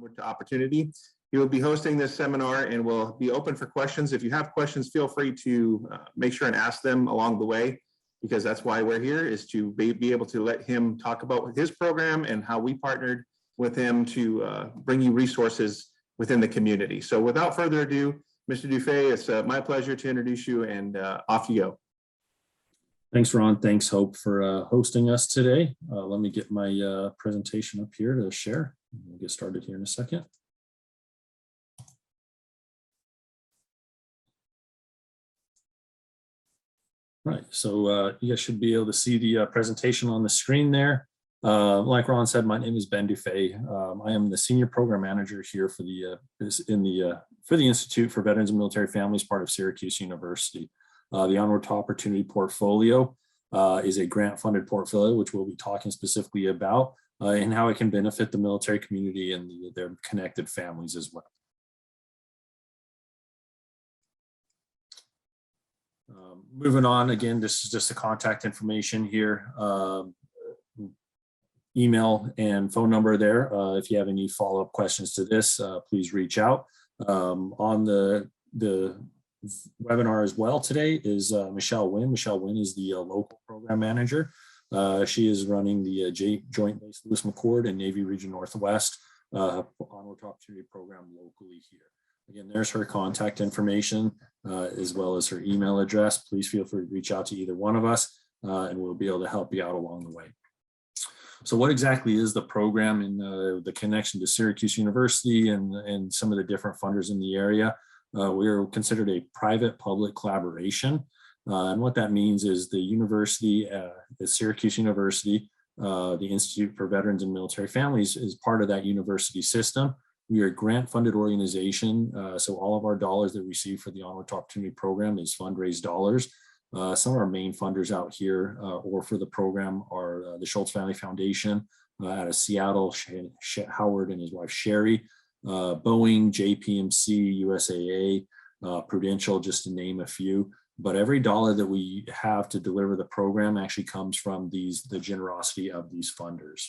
to opportunity. He will be hosting this seminar and will be open for questions. If you have questions, feel free to make sure and ask them along the way, because that's why we're here, is to be able to let him talk about his program and how we partnered with him to bring you resources within the community. So without further ado, Mr. Dufay, it's my pleasure to introduce you, and off you go. Thanks, Ron. Thanks, Hope, for hosting us today. Let me get my presentation up here to share. We'll get started here in a second. Right, so you guys should be able to see the presentation on the screen there. Like Ron said, my name is Ben Dufay. I am the Senior Program Manager here for the Institute for Veterans and Military Families, part of Syracuse University. The Onward to Opportunity portfolio is a grant-funded portfolio, which we'll be talking specifically about, and how it can benefit the military community and their connected families as well. Moving on, again, this is just the contact information here. Email and phone number there. If you have any follow-up questions to this, please reach out. On the webinar as well today is Michelle Wynn. Michelle Wynn is the local program manager. She is running the Joint Base Lewis McChord and Navy Region Northwest Onward to Opportunity program locally here. Again, there's her contact information as well as her email address. Please feel free to reach out to either one of us and we'll be able to help you out along the way. So what exactly is the program and the connection to Syracuse University and some of the different funders in the area? We are considered a private-public collaboration. And what that means is the university, the Syracuse University, the Institute for Veterans and Military Families is part of that university system. We are a grant-funded organization, so all of our dollars that we receive for the Onward to Opportunity program is fundraised dollars. Some of our main funders out here or for the program are the Schultz Family Foundation out of Seattle, Howard and his wife Sherry, Boeing, JPMC, USAA, Prudential, just to name a few. But every dollar that we have to deliver the program actually comes from the generosity of these funders.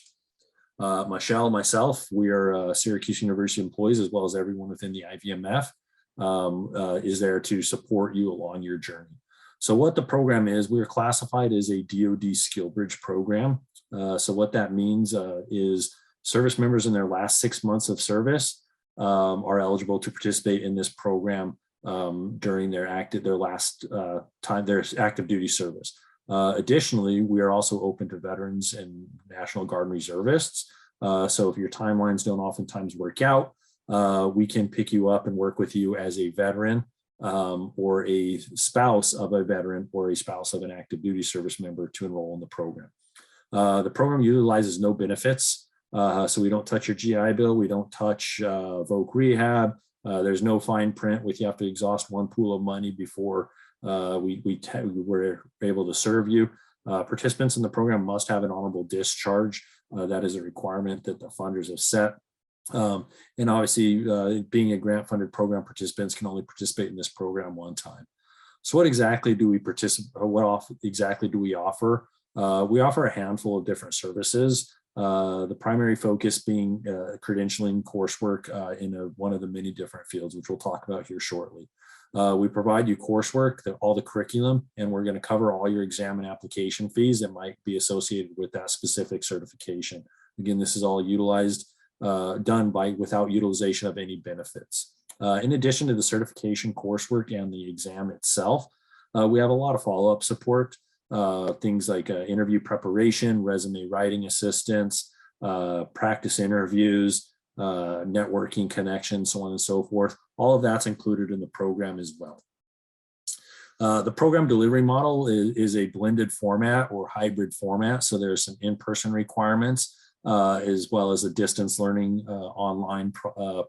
Michelle and myself, we are Syracuse University employees, as well as everyone within the IVMF is there to support you along your journey. So what the program is, we are classified as a DoD skill bridge program. So what that means is service members in their last 6 months of service are eligible to participate in this program during their active duty service. Additionally, we are also open to veterans and National Guard reservists. So if your timelines don't oftentimes work out, we can pick you up and work with you as a veteran or a spouse of a veteran or a spouse of an active duty service member to enroll in the program. The program utilizes no benefits. So we don't touch your GI Bill. We don't touch voc rehab. There's no fine print with you have to exhaust one pool of money before we're able to serve you. Participants in the program must have an honorable discharge. That is a requirement that the funders have set. And obviously, being a grant-funded program, participants can only participate in this program one time. So what exactly do we participate? Exactly do we offer? We offer a handful of different services. The primary focus being credentialing coursework in one of the many different fields, which we'll talk about here shortly. We provide you coursework, all the curriculum, and we're going to cover all your exam and application fees that might be associated with that specific certification. Again, this is all done without utilization of any benefits. In addition to the certification coursework and the exam itself, we have a lot of follow-up support. Things like interview preparation, resume writing assistance, practice interviews, networking connections, so on and so forth. All of that's included in the program as well. The program delivery model is a blended format or hybrid format. So there's some in-person requirements as well as a distance learning online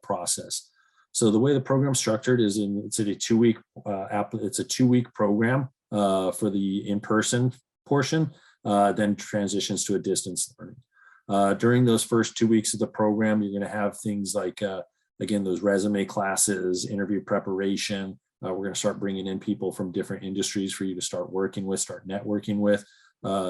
process. So the way the program is structured is it's a two-week program for the in-person portion, then transitions to a distance learning. During those first 2 weeks of the program, you're going to have things like, again, those resume classes, interview preparation. We're going to start bringing in people from different industries for you to start working with, start networking with,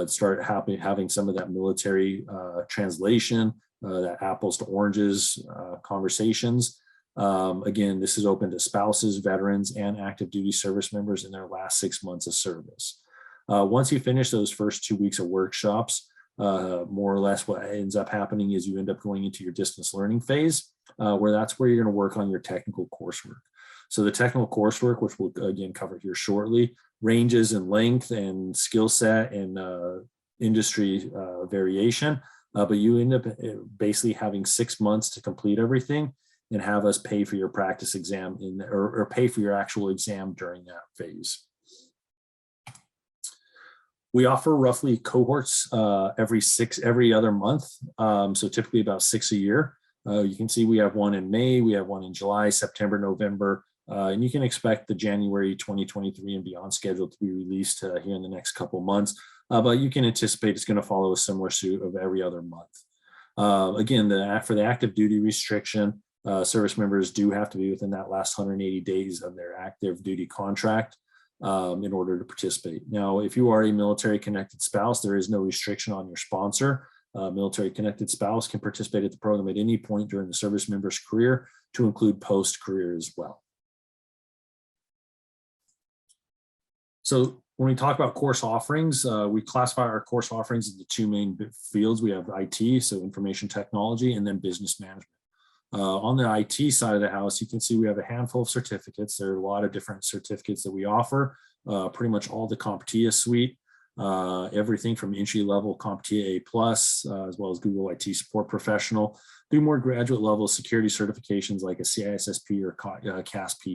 start having some of that military translation that apples to oranges conversations. Again, this is open to spouses, veterans, and active duty service members in their last 6 months of service. Once you finish those first 2 weeks of workshops, more or less what ends up happening is you end up going into your distance learning phase, where that's where you're going to work on your technical coursework. So the technical coursework, which we'll again cover here shortly, ranges in length and skill set and industry variation, but you end up basically having 6 months to complete everything and have us pay for your practice exam or pay for your actual exam during that phase. We offer roughly cohorts every other month, so typically about 6 a year. You can see we have one in May, we have one in July, September, November, and you can expect the January 2023 and beyond schedule to be released here in the next couple months, but you can anticipate it's going to follow a similar suit of every other month. Again, for the active duty restriction, service members do have to be within that last 180 days of their active duty contract in order to participate. Now, if you are a military connected spouse, there is no restriction on your sponsor. Military connected spouse can participate at the program at any point during the service member's career, to include post-career as well. So when we talk about course offerings, we classify our course offerings into two main fields. We have IT, so information technology, and then business management. On the IT side of the house, you can see we have a handful of certificates. There are a lot of different certificates that we offer, pretty much all the CompTIA suite, everything from entry-level CompTIA A+, as well as Google IT Support Professional, through more graduate-level security certifications like a CISSP or CASP+.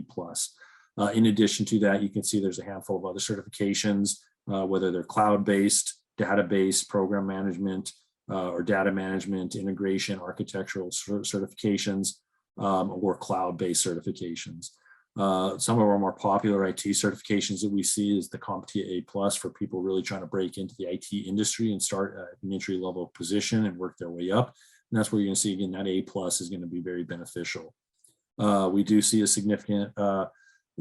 In addition to that, you can see there's a handful of other certifications, whether they're cloud-based, database, program management, or data management, integration, architectural certifications, or cloud-based certifications. Some of our more popular IT certifications that we see is the CompTIA A+ for people really trying to break into the IT industry and start at an entry-level position and work their way up. And that's where you're going to see, again, that A+ is going to be very beneficial. We do see a significant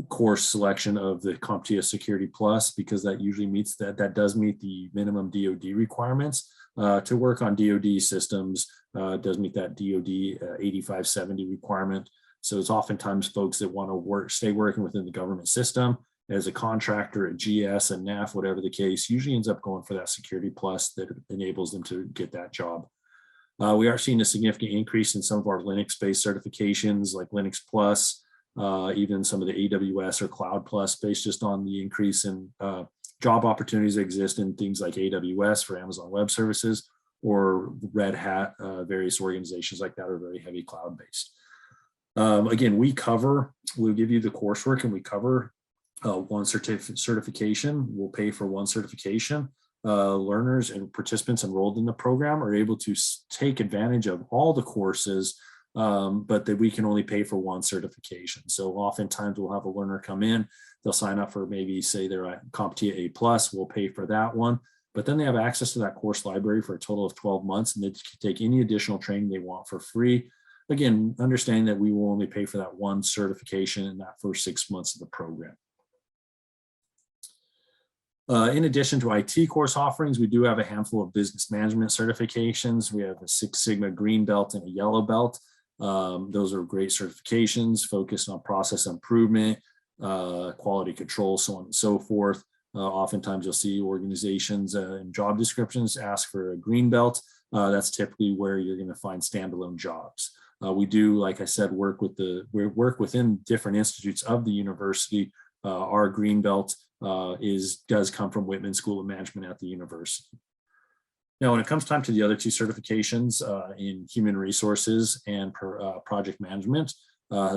course selection of the CompTIA Security Plus, because that usually meets that does meet the minimum DoD requirements to work on DoD systems. Does meet that DoD 8570 requirement. So it's oftentimes folks that want to stay working within the government system as a contractor, a GS, a NAF, whatever the case, usually ends up going for that Security Plus that enables them to get that job. We are seeing a significant increase in some of our Linux-based certifications like Linux Plus, even some of the AWS or Cloud Plus, based just on the increase in job opportunities that exist in things like AWS for Amazon Web Services, or Red Hat. Various organizations like that are very heavy cloud-based. Again, we'll give you the coursework, and we cover one certification. We'll pay for one certification. Learners and participants enrolled in the program are able to take advantage of all the courses, but that we can only pay for one certification. So oftentimes we'll have a learner come in, they'll sign up for maybe, say they're at CompTIA A+, we'll pay for that one, but then they have access to that course library for a total of 12 months, and they can take any additional training they want for free. Again, understanding that we will only pay for that one certification in that first 6 months of the program. In addition to IT course offerings, we do have a handful of business management certifications. We have a 6 Sigma green belt and a yellow belt. Those are great certifications focused on process improvement, quality control, so on and so forth. Oftentimes you'll see organizations and job descriptions ask for a green belt. That's typically where you're going to find standalone jobs. We do, like I said, work within different institutes of the university. Our green belt does come from Whitman School of Management at the university. Now, when it comes time to the other two certifications in human resources and project management,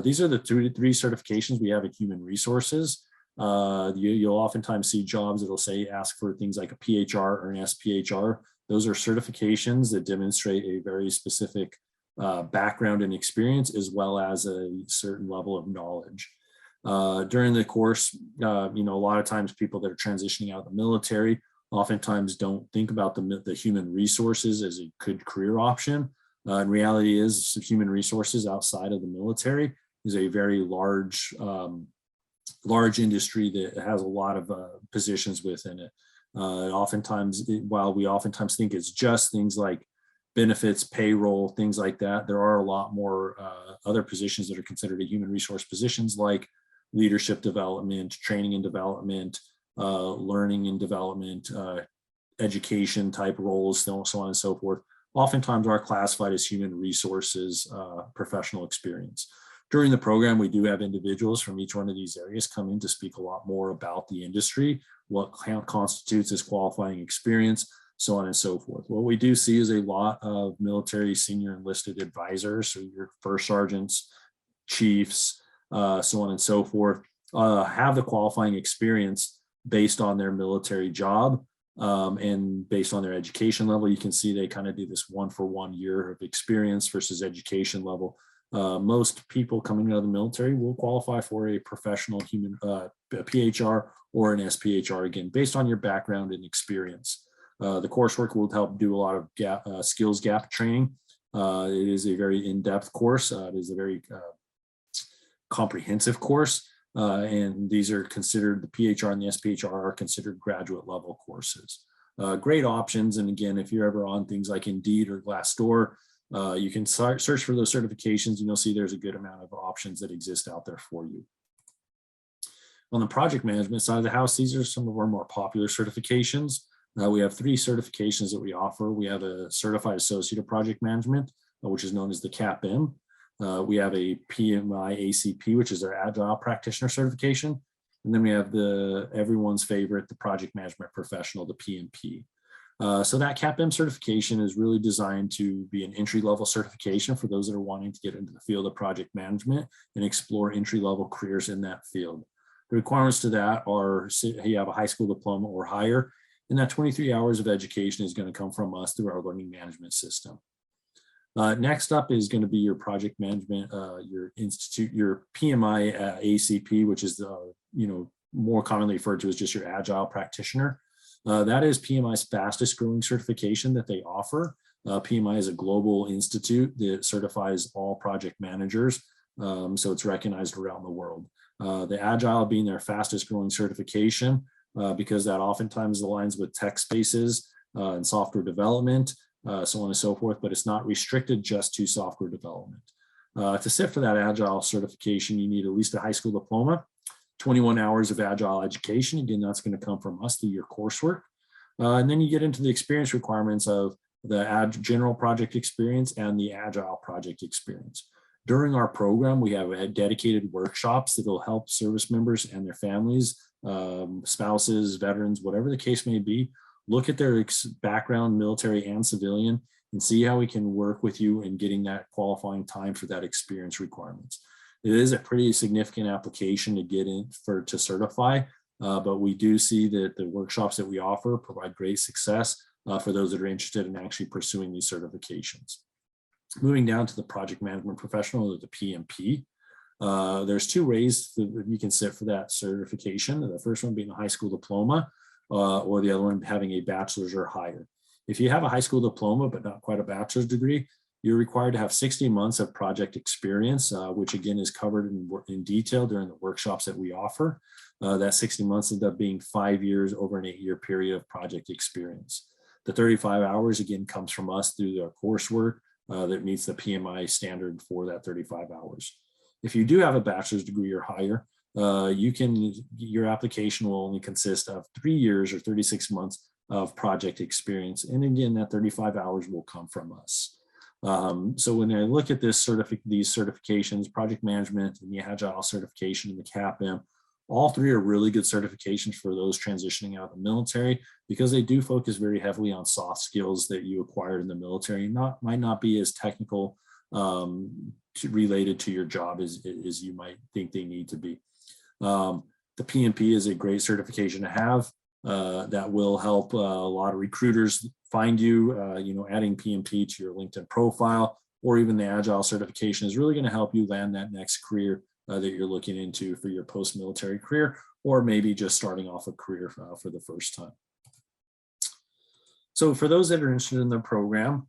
these are the three certifications we have in human resources. You'll oftentimes see jobs that'll say ask for things like a PHR or an SPHR. Those are certifications that demonstrate a very specific background and experience, as well as a certain level of knowledge. During the course, a lot of times people that are transitioning out of the military oftentimes don't think about the human resources as a good career option. In reality is human resources outside of the military is a very large industry that has a lot of positions within it. While we oftentimes think it's just things like benefits, payroll, things like that. There are a lot more other positions that are considered human resource positions, like leadership development, training and development, learning and development, education type roles, so on and so forth. Oftentimes are classified as human resources professional experience. During the program, we do have individuals from each one of these areas coming to speak a lot more about the industry, what constitutes as qualifying experience, so on and so forth. What we do see is a lot of military senior enlisted advisors, so your first sergeants, chiefs, so on and so forth, have the qualifying experience based on their military job and based on their education level. You can see they kind of do this 1-for-1 year of experience versus education level. Most people coming out of the military will qualify for a professional human PHR or an SPHR, again, based on your background and experience. The coursework will help do a lot of skills gap training. It is a very in-depth course. It is a very comprehensive course. And these are considered, the PHR and the SPHR are considered graduate level courses. Great options. And again, if you're ever on things like Indeed or Glassdoor, you can search for those certifications and you'll see there's a good amount of options that exist out there for you. On the project management side of the house, these are some of our more popular certifications. We have 3 certifications that we offer. We have a Certified Associate of Project Management, which is known as the CAPM. We have a PMI ACP, which is our Agile Practitioner certification. And then we have everyone's favorite, the Project Management Professional, the PMP. So that CAPM certification is really designed to be an entry-level certification for those that are wanting to get into the field of project management and explore entry-level careers in that field. The requirements to that are you have a high school diploma or higher, and that 23 hours of education is going to come from us through our learning management system. Next up is going to be your project management, your PMI ACP, which is more commonly referred to as just your Agile Practitioner. That is PMI's fastest growing certification that they offer. PMI is a global institute that certifies all project managers, so it's recognized around the world. The Agile being their fastest growing certification because that oftentimes aligns with tech spaces and software development, so on and so forth, but it's not restricted just to software development. To sit for that Agile certification, you need at least a high school diploma, 21 hours of Agile education. Again, that's going to come from us through your coursework. And then you get into the experience requirements of the general project experience and the Agile project experience. During our program, we have dedicated workshops that will help service members and their families, spouses, veterans, whatever the case may be, look at their background, military and civilian, and see how we can work with you in getting that qualifying time for that experience requirements. It is a pretty significant application to get in to certify, but we do see that the workshops that we offer provide great success for those that are interested in actually pursuing these certifications. Moving down to the project management professional, or the PMP, there's 2 ways that you can sit for that certification. The first one being a high school diploma, or the other one having a bachelor's or higher. If you have a high school diploma, but not quite a bachelor's degree, you're required to have 60 months of project experience, which again is covered in detail during the workshops that we offer. That 60 months ends up being 5 years over an 8-year period of project experience. The 35 hours again comes from us through our coursework that meets the PMI standard for that 35 hours. If you do have a bachelor's degree or higher, your application will only consist of 3 years or 36 months of project experience. And again, that 35 hours will come from us. So when I look at these certifications, project management and the Agile certification and the CAPM, all 3 are really good certifications for those transitioning out of the military, because they do focus very heavily on soft skills that you acquired in the military. Might not be as technical related to your job as you might think they need to be. The PMP is a great certification to have that will help a lot of recruiters find you. Adding PMP to your LinkedIn profile, or even the Agile certification is really going to help you land that next career that you're looking into for your post-military career, or maybe just starting off a career for the first time. So for those that are interested in the program,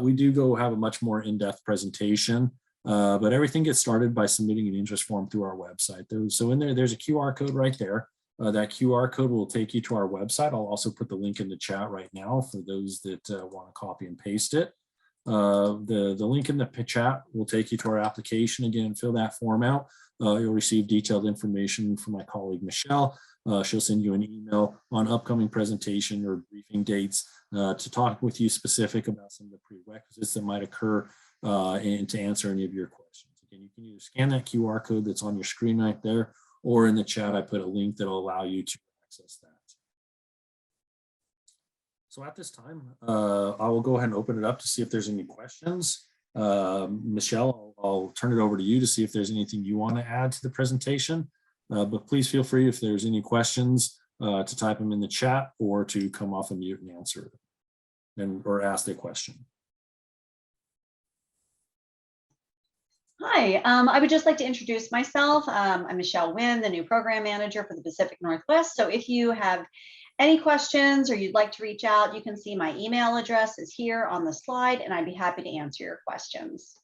we do have a much more in-depth presentation, but everything gets started by submitting an interest form through our website. So in there's a QR code right there. That QR code will take you to our website. I'll also put the link in the chat right now for those that want to copy and paste it. The link in the chat will take you to our application. Again, fill that form out. You'll receive detailed information from my colleague, Michelle. She'll send you an email on upcoming presentation or briefing dates to talk with you specific about some of the prerequisites that might occur and to answer any of your questions. Again, you can either scan that QR code that's on your screen right there, or in the chat, I put a link that'll allow you to access that. So at this time, I will go ahead and open it up to see if there's any questions. Michelle, I'll turn it over to you to see if there's anything you want to add to the presentation. But please feel free, if there's any questions, to type them in the chat or to come off of mute and answer them or ask the question. Hi, I would just like to introduce myself. I'm Michelle Wynn, the new program manager for the Pacific Northwest. So if you have any questions or you'd like to reach out, you can see my email address is here on the slide, and I'd be happy to answer your questions.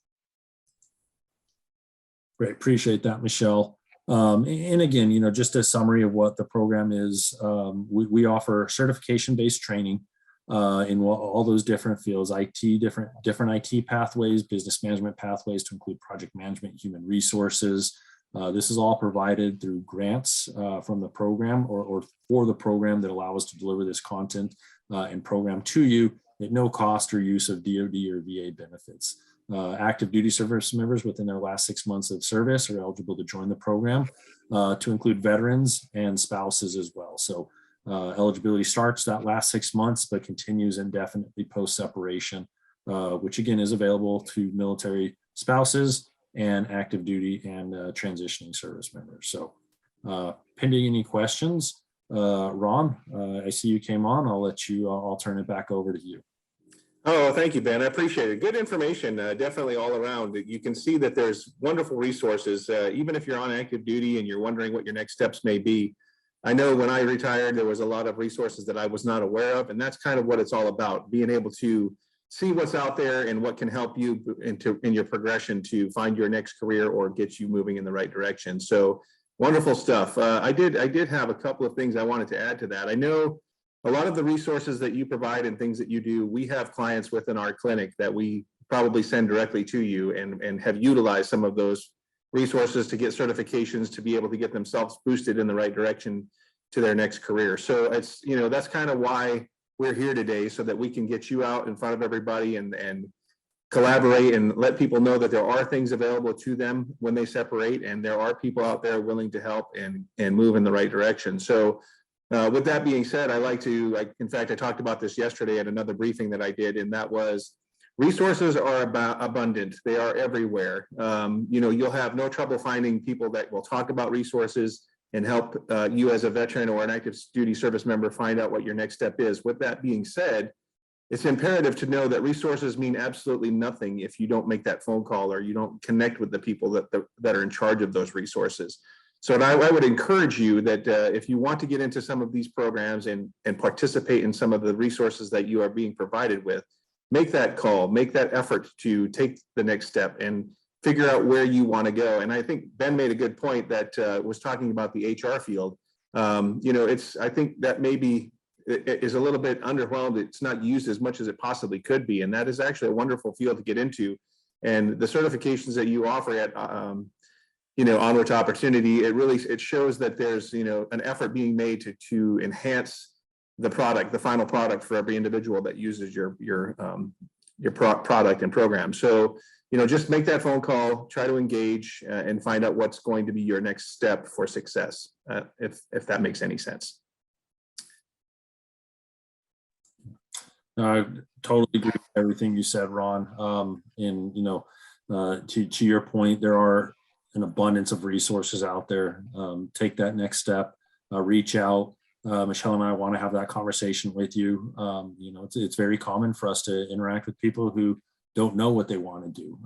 Great, appreciate that, Michelle. And again, just a summary of what the program is. We offer certification-based training in all those different fields, different IT pathways, business management pathways to include project management, human resources. This is all provided through grants from the program or for the program that allow us to deliver this content and program to you at no cost or use of DoD or VA benefits. Active duty service members within their last 6 months of service are eligible to join the program, to include veterans and spouses as well. So eligibility starts that last 6 months, but continues indefinitely post-separation, which again is available to military spouses and active duty and transitioning service members. So pending any questions, Ron, I see you came on. I'll turn it back over to you. Oh, thank you, Ben. I appreciate it. Good information, definitely all around. You can see that there's wonderful resources, even if you're on active duty and you're wondering what your next steps may be. I know when I retired, there was a lot of resources that I was not aware of, and that's kind of what it's all about, being able to see what's out there and what can help you in your progression to find your next career or get you moving in the right direction. So wonderful stuff. I did have a couple of things I wanted to add to that. I know a lot of the resources that you provide and things that you do, we have clients within our clinic that we probably send directly to you and have utilized some of those resources to get certifications to be able to get themselves boosted in the right direction to their next career. So it's, that's kind of why we're here today, so that we can get you out in front of everybody and collaborate and let people know that there are things available to them when they separate, and there are people out there willing to help and move in the right direction. So with that being said, in fact, I talked about this yesterday at another briefing that I did, and that was resources are abundant. They are everywhere. You'll have no trouble finding people that will talk about resources and help you as a veteran or an active duty service member find out what your next step is. With that being said, it's imperative to know that resources mean absolutely nothing if you don't make that phone call or you don't connect with the people that are in charge of those resources. So I would encourage you that if you want to get into some of these programs and participate in some of the resources that you are being provided with, make that call, make that effort to take the next step and figure out where you want to go. And I think Ben made a good point that was talking about the HR field. I think that maybe it is a little bit underwhelmed. It's not used as much as it possibly could be. And that is actually a wonderful field to get into. And the certifications that you offer at Onward to Opportunity, it shows that there's an effort being made to enhance the final product for every individual that uses your product and program. So just make that phone call, try to engage and find out what's going to be your next step for success, if that makes any sense. I totally agree with everything you said, Ron. To your point, there are an abundance of resources out there. Take that next step, reach out. Michelle and I want to have that conversation with you. It's very common for us to interact with people who don't know what they want to do.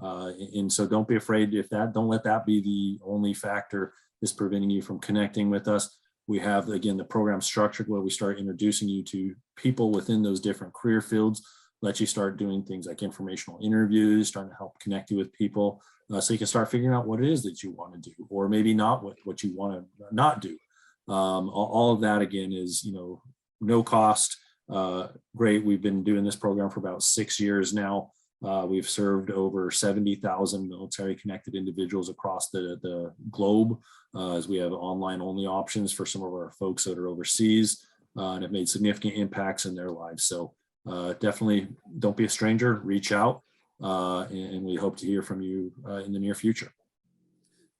And so don't be afraid don't let that be the only factor that's preventing you from connecting with us. We have, again, the program structured where we start introducing you to people within those different career fields, let you start doing things like informational interviews, trying to help connect you with people so you can start figuring out what it is that you want to do, or maybe not what you want to not do. All of that, again, is, no cost. Great. We've been doing this program for about 6 years now. We've served over 70,000 military connected individuals across the globe, as we have online only options for some of our folks that are overseas, and have made significant impacts in their lives. So definitely don't be a stranger, reach out, and we hope to hear from you in the near future.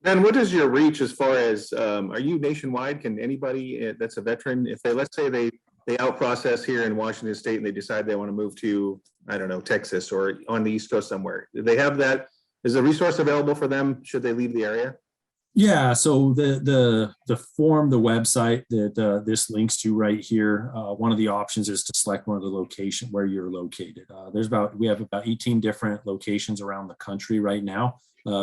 Ben, what is your reach as far as, are you nationwide? Can anybody that's a veteran, if they, let's say they out process here in Washington State and they decide they want to move to, I don't know, Texas or on the East Coast somewhere, do they have that? Is the resource available for them should they leave the area? Yeah, so the form, the website that this links to right here, one of the options is to select one of the location where you're located. We have about 18 different locations around the country right now,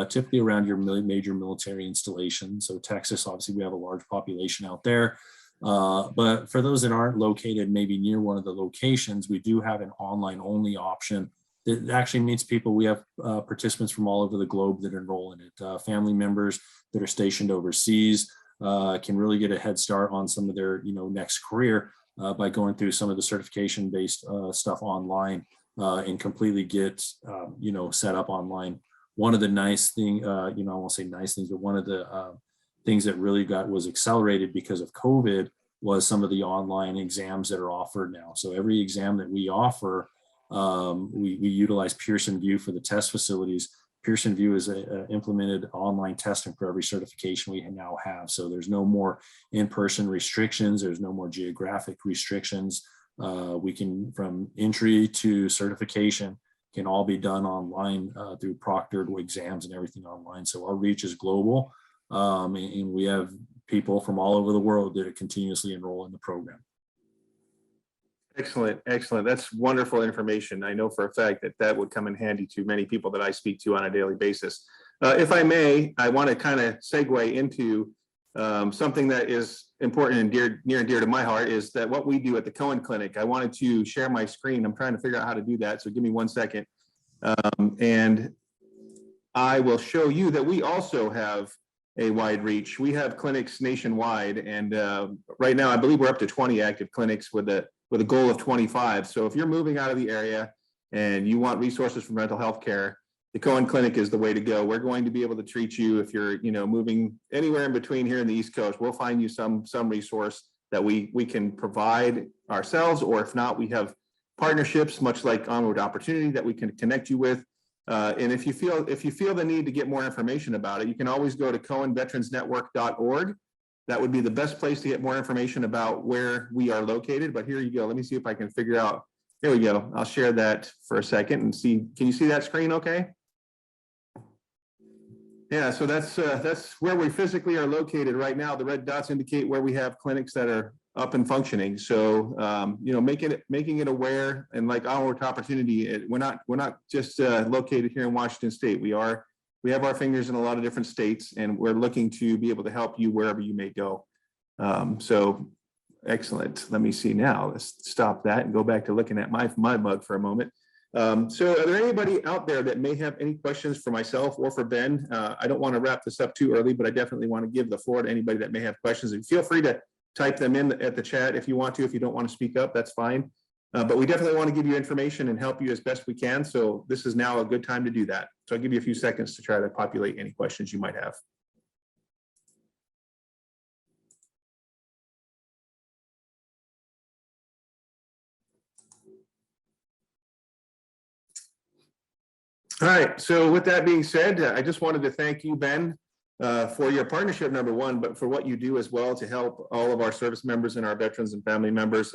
typically around your major military installations. So Texas, obviously we have a large population out there. But for those that aren't located maybe near one of the locations, we do have an online only option that actually meets people. We have participants from all over the globe that enroll in it. Family members that are stationed overseas can really get a head start on some of their next career by going through some of the certification based stuff online and completely get set up online. One of the nice thing, I won't say nice things, but one of the things that really was accelerated because of COVID was some of the online exams that are offered now. So every exam that we offer, we utilize Pearson VUE for the test facilities. Pearson VUE is implemented online testing for every certification we now have. So there's no more in-person restrictions. There's no more geographic restrictions. We can, from entry to certification, can all be done online through proctored exams and everything online. So our reach is global. And we have people from all over the world that continuously enroll in the program. Excellent, excellent. That's wonderful information. I know for a fact that that would come in handy to many people that I speak to on a daily basis. If I may, I want to kind of segue into something that is important and near and dear to my heart, is that what we do at the Cohen Clinic. I wanted to share my screen. I'm trying to figure out how to do that, so give me 1 second. And I will show you that we also have a wide reach. We have clinics nationwide, and right now I believe we're up to 20 active clinics with a goal of 25. So if you're moving out of the area and you want resources for mental health care, the Cohen Clinic is the way to go. We're going to be able to treat you if you're moving anywhere in between here in the East Coast. We'll find you some resource that we can provide ourselves, or if not, we have partnerships much like Onward Opportunity that we can connect you with. And if you feel the need to get more information about it, you can always go to cohenveteransnetwork.org. That would be the best place to get more information about where we are located. But here you go. Let me see if I can figure out. Here we go. I'll share that for a second and see. Can you see that screen okay? Yeah, so that's where we physically are located right now. The red dots indicate where we have clinics that are up and functioning. So making it aware, and like Onward Opportunity, we're not just located here in Washington State. We have our fingers in a lot of different states, and we're looking to be able to help you wherever you may go. So excellent. Let me see now. Let's stop that and go back to looking at my mug for a moment. So are there anybody out there that may have any questions for myself or for Ben? I don't want to wrap this up too early, but I definitely want to give the floor to anybody that may have questions. And feel free to type them in at the chat if you want to. If you don't want to speak up, that's fine. But we definitely want to give you information and help you as best we can. So this is now a good time to do that. So I'll give you a few seconds to try to populate any questions you might have. All right, so with that being said, I just wanted to thank you, Ben, for your partnership, number one, but for what you do as well to help all of our service members and our veterans and family members.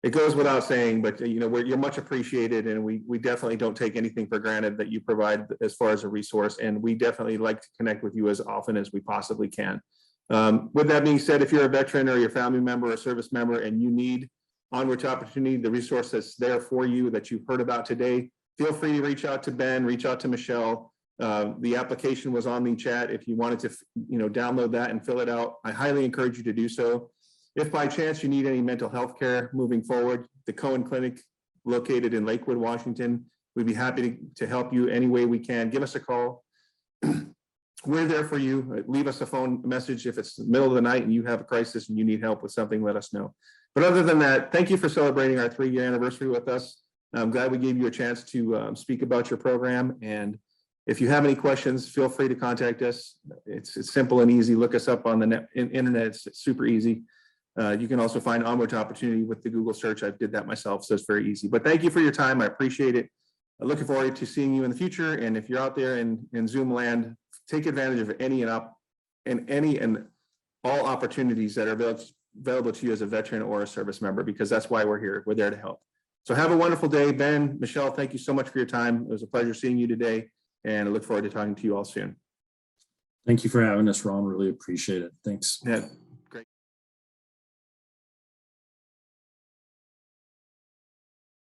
It goes without saying, but you're much appreciated, and we definitely don't take anything for granted that you provide as far as a resource, and we definitely like to connect with you as often as we possibly can. With that being said, if you're a veteran or your family member or service member and you need Onward Opportunity, the resource that's there for you that you've heard about today, feel free to reach out to Ben, reach out to Michelle. The application was on the chat. If you wanted to download that and fill it out, I highly encourage you to do so. If by chance you need any mental health care moving forward, the Cohen Clinic, located in Lakewood, Washington, we'd be happy to help you any way we can. Give us a call. We're there for you. Leave us a phone message if it's the middle of the night and you have a crisis and you need help with something, let us know. But other than that, thank you for celebrating our 3-year anniversary with us. I'm glad we gave you a chance to speak about your program. And if you have any questions, feel free to contact us. It's simple and easy. Look us up on the internet. It's super easy. You can also find Onward to Opportunity with the Google search. I did that myself, so it's very easy. But thank you for your time. I appreciate it. I'm looking forward to seeing you in the future. And if you're out there in Zoom land, take advantage of any and all opportunities that are available to you as a veteran or a service member, because that's why we're here. We're there to help. So have a wonderful day. Ben, Michelle, thank you so much for your time. It was a pleasure seeing you today, and I look forward to talking to you all soon. Thank you for having us, Ron. Really appreciate it. Thanks. Yeah.